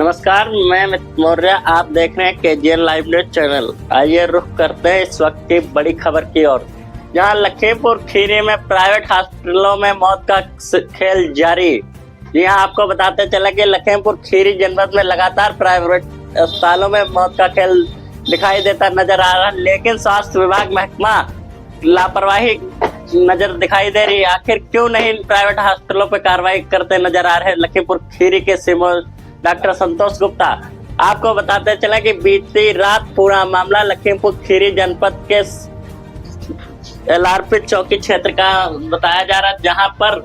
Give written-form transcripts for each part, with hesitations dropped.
नमस्कार, मैं अमित मौर्य। आप देख रहे हैं केजीएन लाइव न्यूज चैनल। आइए रुख करते हैं इस वक्त की बड़ी खबर की ओर, जहां लखीमपुर खीरी में प्राइवेट हॉस्पिटलों में मौत का खेल जारी। जी हां, आपको बताते चले कि लखीमपुर खीरी जनपद में लगातार प्राइवेट अस्पतालों में मौत का खेल दिखाई देता नजर आ रहा है, लेकिन स्वास्थ्य विभाग महकमा लापरवाही नजर दिखाई दे रही है। आखिर क्यों नहीं प्राइवेट हॉस्पिटलों पर कार्रवाई करते नजर आ रहे हैं लखीमपुर खीरी के सीएमओ डॉक्टर संतोष गुप्ता। आपको बताते चले कि बीती रात पूरा मामला लखीमपुर खीरी जनपद के एलआरपी चौकी क्षेत्र का बताया जा रहा है, जहां पर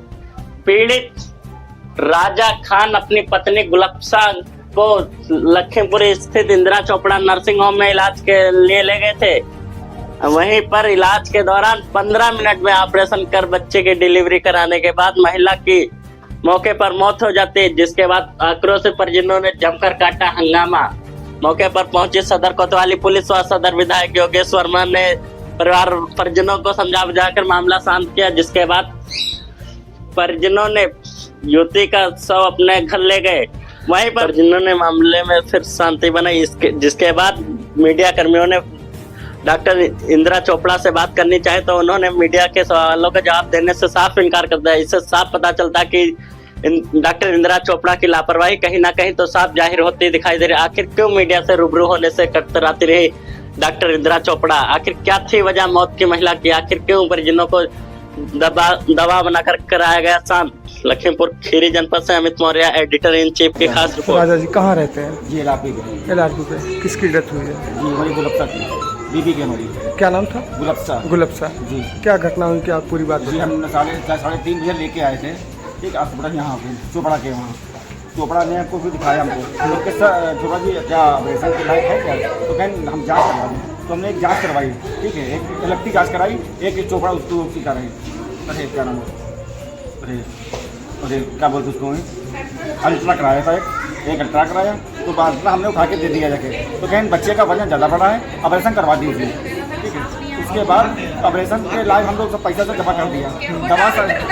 पीड़ित राजा खान अपनी पत्नी गुलफ्सा को लखीमपुर स्थित इंदिरा चोपड़ा नर्सिंग होम में इलाज के लिए ले गए थे। वहीं पर इलाज के दौरान 15 मिनट में ऑपरेशन कर बच्चे की डिलीवरी कराने के बाद महिला की मौके पर मौत हो जाती है, जिसके बाद आक्रोशित परिजनों ने जमकर काटा हंगामा। मौके पर पहुंची सदर कोतवाली पुलिस व सदर विधायक योगेश वर्मा ने परिवार परिजनों को समझा बुझाकर मामला शांत किया, जिसके बाद परिजनों ने युवती का शव अपने घर ले गए। वहीं पर परिजनों ने मामले में फिर शांति बनाई, जिसके बाद मीडिया कर्मियों ने डॉक्टर इंदिरा चोपड़ा से बात करनी चाहे तो उन्होंने मीडिया के सवालों का जवाब देने से साफ इनकार कर दिया। इससे साफ पता चलता कि डॉक्टर इंदिरा चोपड़ा की लापरवाही कहीं ना कहीं तो साफ जाहिर होती दिखाई दे रही। आखिर क्यों मीडिया से रूबरू होने से कतराती रही डॉक्टर इंदिरा चोपड़ा? आखिर क्या थी वजह मौत की महिला की? आखिर क्यों परिजनों को दबाव बनाकर कराया गया शांत? लखीमपुर खीरी जनपद से Amit Maurya, editor in chief की खास रिपोर्ट। राजा जी कहाँ रहते हैं? जी एलआरपी पे। किसकी डेथ हुई है? जी हमारी गुलफ्सा की बीबी की हमारी। क्या नाम था? गुलफ्सा जी। क्या घटना हुई, क्या पूरी बात? जी हम साढ़े 3 बजे लेके आए थे, ठीक अस्पताल यहाँ पे चोपड़ा के वहाँ। चोपड़ा ने आपको फिर दिखाया हमको, तो चोपड़ा जी क्या ऑपरेशन के लायक है क्या? तो कहें हम जाँच करवा दें, तो हमने एक जाँच करवाई, ठीक है, एक अलग की जाँच कराई, एक चोपड़ा उसकी कराई। अरे क्या नाम है, अरे क्या बोलते उसको, अल्ट्रा कराया था, एक अल्ट्रा कराया, तो बाद में हमने उठा के दे दिया जाके। तो कहें बच्चे का वजन ज़्यादा बड़ा है, ऑपरेशन करवा दीजिए, ठीक है। उसके बाद ऑपरेशन के लायक हम लोग सब पैसा से जमा कर दिया,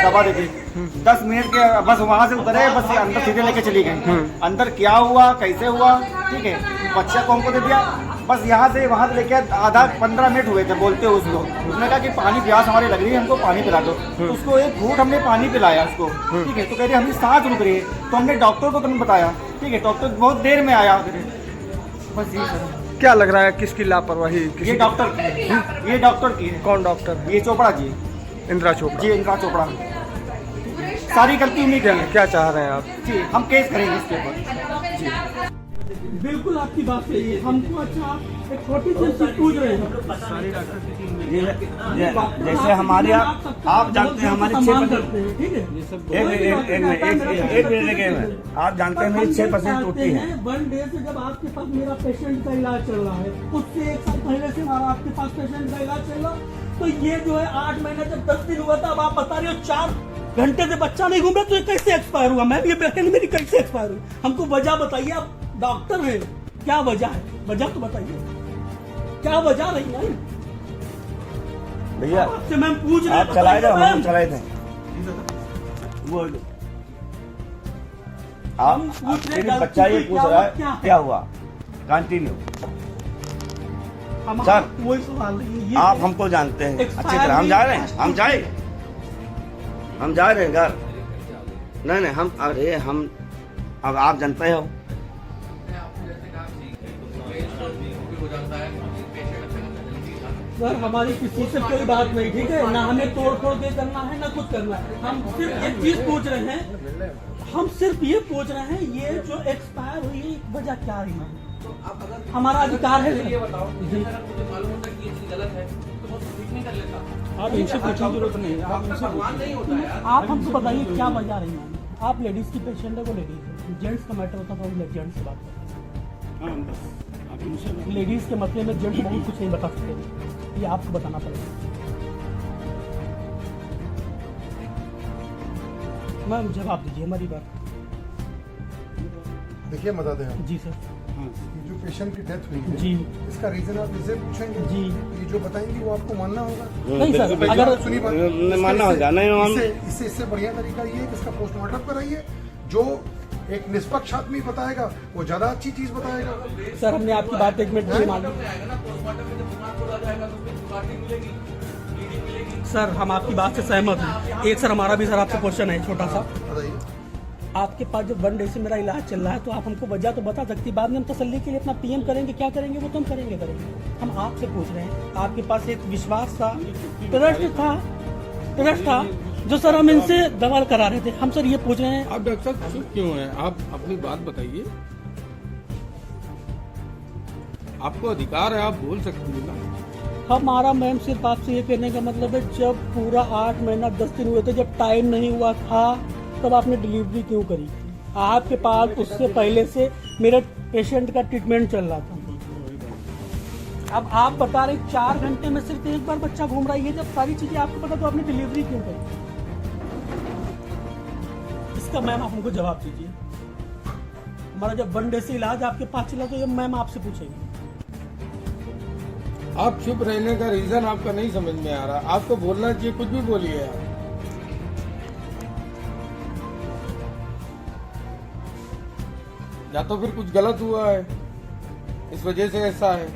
दवा दे दी। 10 मिनट के बस वहाँ से उतरे, बस अंदर सीधे लेके चली गई। अंदर क्या हुआ कैसे हुआ, ठीक है, बच्चा को हमको दे दिया। बस यहाँ से वहाँ से लेके आधा 15 मिनट हुए थे बोलते हुए उसको। उसने कहा कि पानी प्यास हमारी लग रही है, हमको पानी पिला दो। तो उसको एक घूंट हमने पानी पिलाया उसको, ठीक है। तो कह रही हमें सांस रुक रही है, तो हमने डॉक्टर को तुरंत बताया, ठीक है। डॉक्टर बहुत देर में आया। बस ये सर। क्या लग रहा है किसकी लापरवाही? ये डॉक्टर की है, ये डॉक्टर की है। कौन डॉक्टर? ये चोपड़ा जी, इंदिरा चोपड़ा जी, इंदिरा चोपड़ा। सारी गलती उन्हीं की है। क्या चाह रहे हैं आप? जी हम केस करेंगे इसके ऊपर जी। बिल्कुल आपकी बात सही है। हमको अच्छा आप एक छोटी सी चीज पूछ रहे हैं। जैसे हमारे आप जानते हैं हमारे 6 करते हैं, ठीक है। एक मिनट आप जानते हैं मेरी 6% टूटी है। 1 डे से जब आपके पास मेरा पेशेंट का इलाज चल रहा है, उससे 1 साल पहले से हमारा आपके पास पेशेंट का इलाज चल रहा, तो ये जो है 8 महीने जब 10 दिन हुआ था, अब आप बता रहे हो 4 घंटे से बच्चा नहीं घूम रहा, तो ये कैसे एक्सपायर हुआ? मैं भी बेटे मेरी कैसे एक्सपायर हुई? हमको वजह बताइए। आप डॉक्टर हैं, क्या वजह है? वजह तो बताइए, क्या वजह रही है भैया? आपसे मैं पूछ रहा आप चलाए थे, हम चलाए थे वो। आप बच्चा ये पूछ रहा है क्या हुआ? कंटिन्यू सर, वही सवाल है। आप हमको जानते हैं अच्छी तरह। हम जा रहे हैं, हम जा रहे हैं घर। नहीं हम, अरे हम अब आप जानते हो। सर हमारी किसी से कोई बात नहीं, ठीक है ना, हमें तोड़ फोड़ के करना है ना कुछ करना है। हम सिर्फ एक चीज पूछ रहे हैं, हम सिर्फ ये पूछ रहे हैं, ये जो एक्सपायर हुई वजह क्या रही है? हमारा अधिकार है। आप इनसे पूछने की जरूरत नहीं है, आप हमको बताइए क्या वजह रही है। आप लेडीज की पेशेंट है, वो लेडीज, जेंट्स का मैटर होता तो जेंट्स से बात करते। लेडीज के मसले में जेंट्स बहुत कुछ नहीं बता सकते, ये आपको बताना पड़ेगा। मैम जवाब दीजिए हमारी बात। देखिए बता दें जी सर। जो पेशेंट की डेथ हुई है जी, इसका रीजन आप इसे पूछेंगे जी, ये जो बताएंगे वो आपको मानना होगा। नहीं सर, अगर सुनिए मानना होगा नहीं, इससे बढ़िया तरीका ये है कि इसका पोस्टमार्टम कराइए। जो एक निष्पक्ष आदमी बताएगा वो ज्यादा अच्छी चीज बताएगा। सर हमने आपकी बात एक मिनट के मान ली। सर हम आपकी बात से सहमत हैं। एक सर हमारा भी सर आपसे क्वेश्चन है छोटा सा। बताइए। आपके पास जब 1 डे से मेरा इलाज चल रहा है तो आप हमको वजह तो बता सकती, बाद में हम तसल्ली के लिए अपना पीएम करेंगे, क्या करेंगे वो तो हम करेंगे। हम आपसे पूछ रहे हैं, आपके पास एक विश्वास था, ट्रस्ट था जो सर हम इनसे दवा करा रहे थे। हम सर ये पूछ रहे हैं, आप डॉक्टर साहब चुप क्यों हैं? आप अपनी बात बताइए। आपको अधिकार है, आप बोल सकती हैं ना। हमारा मैम सिर्फ आपसे ये कहने का मतलब है, जब पूरा 8 महीना 10 दिन हुए थे, जब टाइम नहीं हुआ था तब आपने डिलीवरी क्यों करी? आपके पास उससे पहले से मेरे पेशेंट का ट्रीटमेंट चल रहा था। अब आप बता रहे 4 घंटे में सिर्फ एक बार बच्चा घूम रहा है, ये जब सारी चीजें आपको पता तो आपने डिलीवरी क्यों करी? इसका मैम आप हमको जवाब दीजिए। हमारा जब 1 डे से इलाज आपके पास चला तो ये मैम आपसे पूछेंगे। आप चुप रहने का रीजन आपका नहीं समझ में आ रहा। आपको बोलना चाहिए, कुछ भी बोलिए आप। या तो फिर कुछ गलत हुआ है, इस वजह से ऐसा है,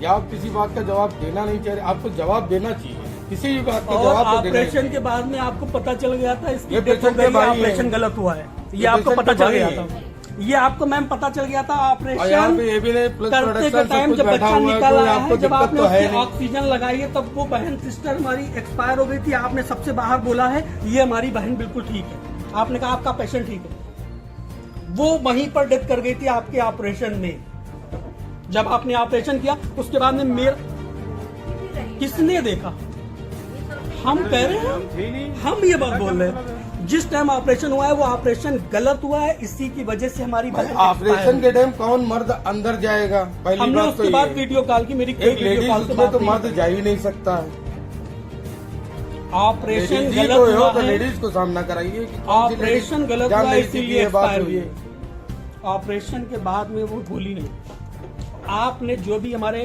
या आप किसी बात का जवाब देना नहीं चाह रहे। आपको जवाब देना चाहिए, किसी भी बात का जवाब तो देना ऑपरेशन के बाद में आपको पता चल गया था इसकी ऑपरेशन गलत हुआ है, ये आपको पता चल गया था। ये आपको मैम पता चल गया था ऑपरेशन करते के टाइम जब बच्चा निकाला है, जब आपने उसकी ऑक्सीजन लगाई है तब वो बहन सिस्टर हमारी एक्सपायर हो गई थी। आपने सबसे बाहर बोला है ये हमारी बहन बिल्कुल ठीक है, आपने कहा आपका पेशेंट ठीक है। वो वहीं पर डेथ कर गई थी आपके ऑपरेशन में। जब आपने ऑपरेशन किया उसके बाद में मेरा किसने देखा? हम कह रहे हैं, हम ये बात बोल रहे हैं जिस टाइम ऑपरेशन हुआ है वो ऑपरेशन गलत हुआ है, इसी की वजह से हमारी ऑपरेशन के टाइम कौन मर्द अंदर जाएगा? पहली हमने बात उसके तो बाद ये। वीडियो कॉल की, मेरी एक लेडीज उसमें तो मर्द जा ही नहीं सकता है। ऑपरेशन लेडीज गलत को हुआ तो है, लेडीज को सामना कराइए कि ऑपरेशन गलत हुआ है इसीलिए एक्सपायर हुई है। है। ऑपरेशन के बाद में वो भूली नहीं। आपने जो भी हमारे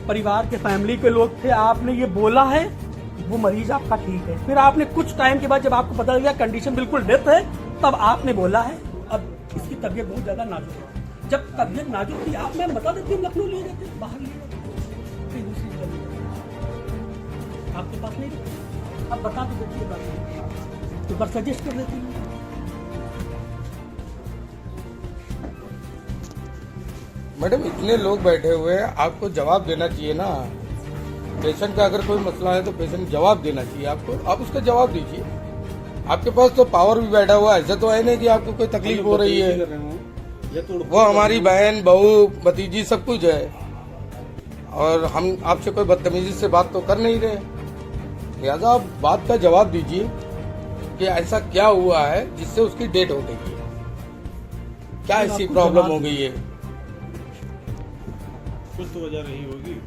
परिवार के फैमिली के लोग थे, आपने ये बोला है वो मरीज आपका ठीक है। फिर आपने कुछ टाइम के बाद जब आपको पता लगा कंडीशन बिल्कुल डेथ है, तब आपने बोला है अब इसकी तबीयत बहुत ज्यादा नाजुक है। जब तबीयत नाजुक थी आप मैं बता देती हूँ लखनऊ ले जाते, बाहर ले जाते, फिर दूसरी जगह ले जाते। आपके पास नहीं रहती, अब बता तो देती है, एक बार सजेस्ट कर देती हूँ। मैडम इतने लोग बैठे हुए हैं, आपको जवाब देना चाहिए ना। पेशेंट का अगर कोई मसला है तो पेशेंट जवाब देना चाहिए आपको, आप उसका जवाब दीजिए। आपके पास तो पावर भी बैठा हुआ है, ऐसा तो है नहीं कि आपको कोई तकलीफ हो रही है। वो हमारी बहन, बहू, भतीजी सब कुछ है, और हम आपसे कोई बदतमीजी से बात तो कर नहीं रहे। लिहाजा आप बात का जवाब दीजिए कि ऐसा क्या हुआ है जिससे उसकी डेथ हो गई है, क्या ऐसी प्रॉब्लम हो गई है। कुछ तो वजह रही होगी।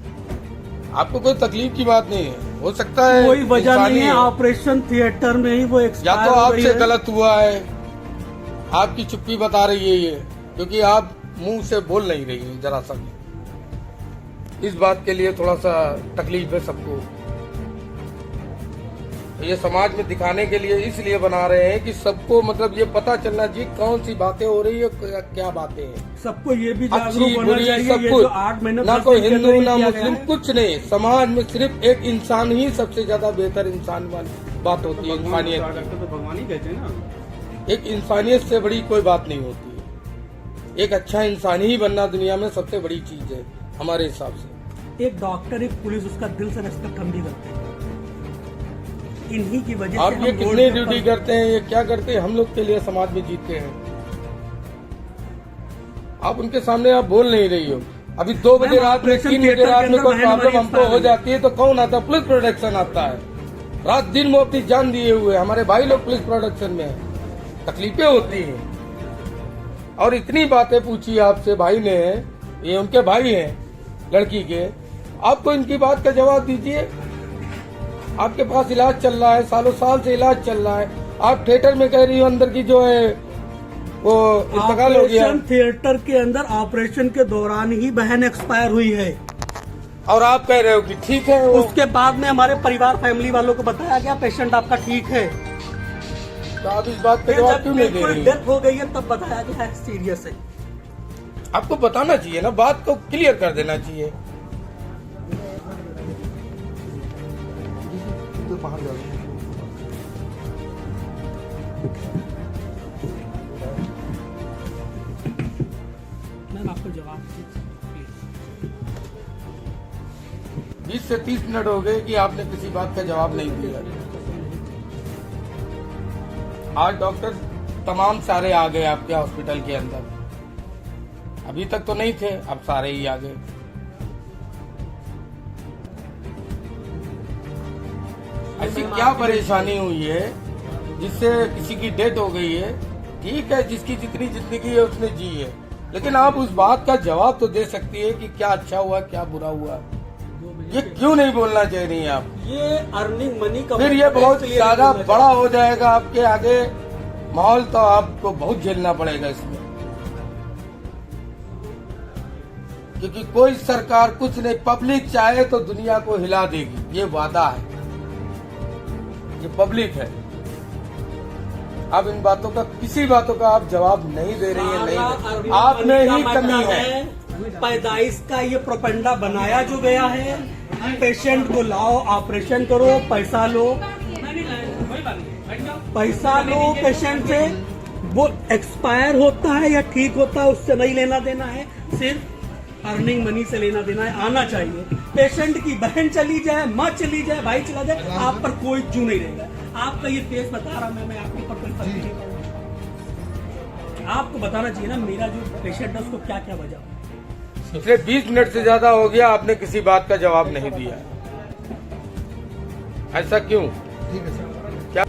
आपको कोई तकलीफ की बात नहीं है, हो सकता है कोई वजह नहीं इंसानी है, ऑपरेशन थिएटर में ही वो या एक्सपायर तो हो गई आपसे है। गलत हुआ है, आपकी चुप्पी बता रही है ये, क्योंकि आप मुंह से बोल नहीं रही है जरा सा भी। इस बात के लिए थोड़ा सा तकलीफ है सबको। ये समाज में दिखाने के लिए इसलिए बना रहे हैं कि सबको मतलब ये पता चलना चाहिए कौन सी बातें हो रही है, क्या बातें हैं। सबको ये भी अच्छी जागरूक होना बुरी चाहिए। सब ये कुछ, जो 8 महीने ना 10 कोई दिन के हिंदू अंदर ना ही किया मुस्लिम गया है। कुछ नहीं। समाज में सिर्फ एक इंसान ही सबसे ज्यादा बेहतर इंसान वाली बात होती है, इंसानियत की। तो भगवान ही कहते हैं ना। एक इंसानियत से बड़ी कोई बात नहीं होती है। एक अच्छा इंसान ही बनना दुनिया में सबसे बड़ी चीज है हमारे हिसाब से। एक डॉक्टर, एक पुलिस, उसका दिल से रेस्पेक्ट हम भी करते हैं। इन्हीं की वजह आप से ये हम कितनी रोड पे ड्यूटी करते हैं, ये क्या करते हैं, हम लोग के लिए समाज में जीतते हैं। आप उनके सामने आप बोल नहीं रही हो। अभी 2 बजे रात में, 3 बजे रात में कोई प्रॉब्लम हमको हो जाती है तो कौन आता है? पुलिस प्रोटेक्शन आता है। रात दिन वो अपनी जान दिए हुए हमारे भाई लोग पुलिस प्रोटेक्शन में है। तकलीफें होती हैं, और इतनी बातें पूछी आपसे भाई ने, ये उनके भाई हैं लड़की के, आपको इनकी बात का जवाब दीजिए। आपके पास इलाज चल रहा है, सालों साल से इलाज चल रहा है। आप थिएटर में कह रही हो अंदर की जो है वो इंतकाल हो गया, ऑपरेशन थिएटर के अंदर ऑपरेशन के दौरान ही बहन एक्सपायर हुई है। और आप कह रहे हो कि ठीक है वो। उसके बाद में हमारे परिवार फैमिली वालों को बताया गया पेशेंट आपका ठीक है। तो आप इस बात का फिर जवाब जब क्यों नहीं दे बिल्कुल रही? डेथ हो गई है तब बताया गया है सीरियस है। आपको बताना चाहिए ना, बात को क्लियर कर देना चाहिए। तो बाहर जाओ। मैम आपको जवाब प्लीज। 20 से 30 मिनट हो गए कि आपने किसी बात का जवाब नहीं दिया। आज डॉक्टर तमाम सारे आ गए आपके हॉस्पिटल के अंदर, अभी तक तो नहीं थे, अब सारे ही आ गए। ऐसी क्या परेशानी हुई है जिससे किसी की डेथ हो गई है? ठीक है, जिसकी जितनी जिंदगी है उसने जी है, लेकिन आप उस बात का जवाब तो दे सकती है कि क्या अच्छा हुआ क्या बुरा हुआ। ये क्यों नहीं बोलना चाह रही हैं आप? ये अर्निंग मनी का फिर ये बहुत ज्यादा बड़ा हो जाएगा आपके आगे माहौल, तो आपको बहुत झेलना पड़ेगा इसमें, क्योंकि कोई सरकार कुछ नहीं, पब्लिक चाहे तो दुनिया को हिला देगी, ये वादा है, ये पब्लिक है। अब इन बातों का, किसी बातों का आप जवाब नहीं दे रही है, नहीं, आप में ही कमी है। पैदाइश का ये प्रोपेंडा बनाया जो गया है, पेशेंट को लाओ, ऑपरेशन करो, पैसा लो पेशेंट से, वो एक्सपायर होता है या ठीक होता है उससे नहीं लेना देना है, सिर्फ अर्निंग मनी से लेना देना है। आना चाहिए, पेशेंट की बहन चली जाए, माँ चली जाए, भाई चला जाए, आप पर कोई जू नहीं रहेगा। आपका ये फेस बता रहा मैं आपके ऊपर कोई फर्क नहीं पड़ूंगा। आपको बताना चाहिए ना मेरा जो पेशेंट है उसको क्या क्या वजह। पिछले 20 मिनट से ज्यादा हो गया, आपने किसी बात का जवाब नहीं दिया, ऐसा क्यों? ठीक है सर। क्या?